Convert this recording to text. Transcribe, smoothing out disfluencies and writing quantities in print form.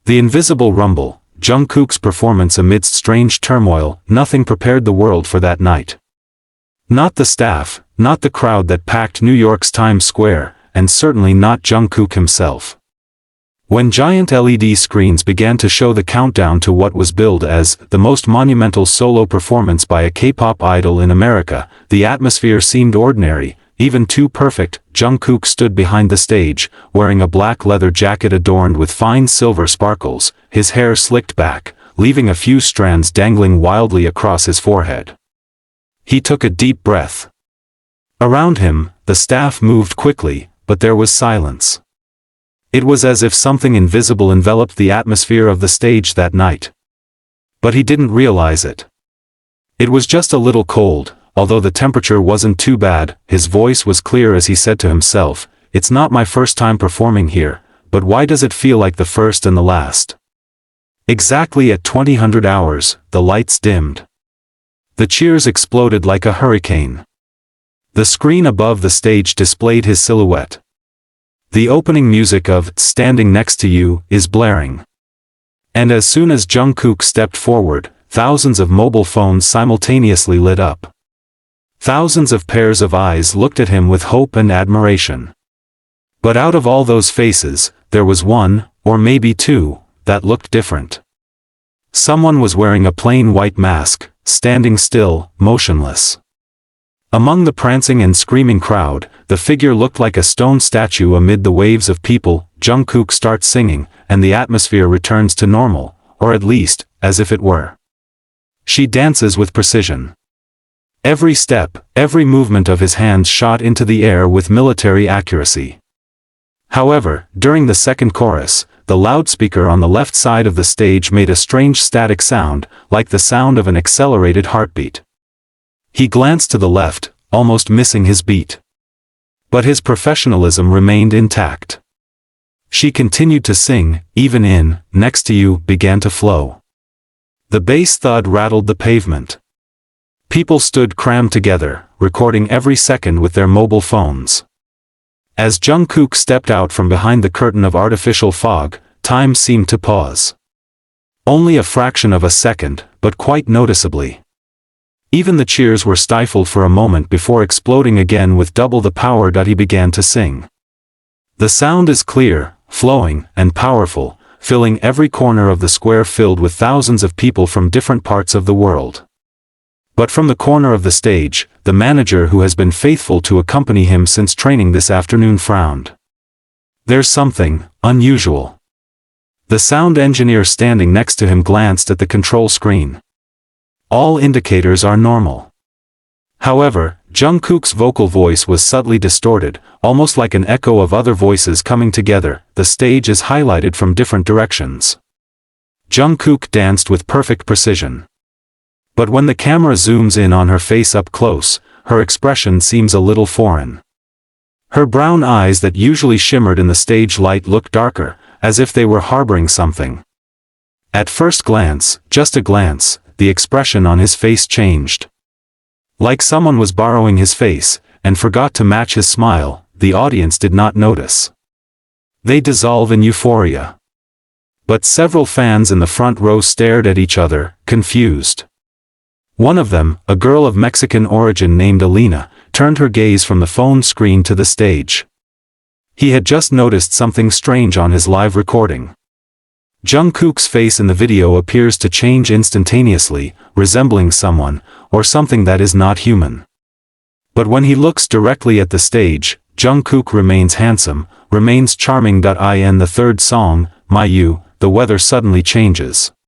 The invisible rumble, Jungkook's performance amidst strange turmoil, nothing prepared the world for that night. Not the staff, not the crowd that packed New York's Times Square, and certainly not Jungkook himself. When giant LED screens began to show the countdown to what was billed as the most monumental solo performance by a K-pop idol in America, the atmosphere seemed ordinary, even too perfect. Jungkook stood behind the stage, wearing a black leather jacket adorned with fine silver sparkles, his hair slicked back, leaving a few strands dangling wildly across his forehead. He took a deep breath. Around him, the staff moved quickly, but there was silence. It was as if something invisible enveloped the atmosphere of the stage that night. But he didn't realize it. It was just a little cold, although the temperature wasn't too bad. His voice was clear as he said to himself, "It's not my first time performing here, but why does it feel like the first and the last?" Exactly at 2000 hours, the lights dimmed. The cheers exploded like a hurricane. The screen above the stage displayed his silhouette. The opening music of "Standing Next to You" is blaring. And as soon as Jungkook stepped forward, thousands of mobile phones simultaneously lit up. Thousands of pairs of eyes looked at him with hope and admiration. But out of all those faces, there was one, or maybe two, that looked different. Someone was wearing a plain white mask, standing still, motionless. Among the prancing and screaming crowd, the figure looked like a stone statue amid the waves of people. Jungkook starts singing, and the atmosphere returns to normal, or at least, as if it were. She dances with precision. Every step, every movement of his hands shot into the air with military accuracy. However, during the second chorus, the loudspeaker on the left side of the stage made a strange static sound, like the sound of an accelerated heartbeat. He glanced to the left, almost missing his beat. But his professionalism remained intact. She continued to sing, even in "Next to You" began to flow. The bass thud rattled the pavement. People stood crammed together, recording every second with their mobile phones. As Jungkook stepped out from behind the curtain of artificial fog, time seemed to pause. Only a fraction of a second, but quite noticeably. Even the cheers were stifled for a moment before exploding again with double the power that he began to sing. The sound is clear, flowing, and powerful, filling every corner of the square filled with thousands of people from different parts of the world. But from the corner of the stage, the manager who has been faithful to accompany him since training this afternoon frowned. "There's something unusual." The sound engineer standing next to him glanced at the control screen. All indicators are normal. However, Jungkook's vocal voice was subtly distorted, almost like an echo of other voices coming together. The stage is highlighted from different directions. Jungkook danced with perfect precision. But when the camera zooms in on her face up close, her expression seems a little foreign. Her brown eyes that usually shimmered in the stage light look darker, as if they were harboring something. At first glance, just a glance, the expression on his face changed. Like someone was borrowing his face, and forgot to match his smile. The audience did not notice. They dissolve in euphoria. But several fans in the front row stared at each other, confused. One of them, a girl of Mexican origin named Alina, turned her gaze from the phone screen to the stage. He had just noticed something strange on his live recording. Jungkook's face in the video appears to change instantaneously, resembling someone, or something that is not human. But when he looks directly at the stage, Jungkook remains handsome, remains charming. In the third song, My You, the weather suddenly changes.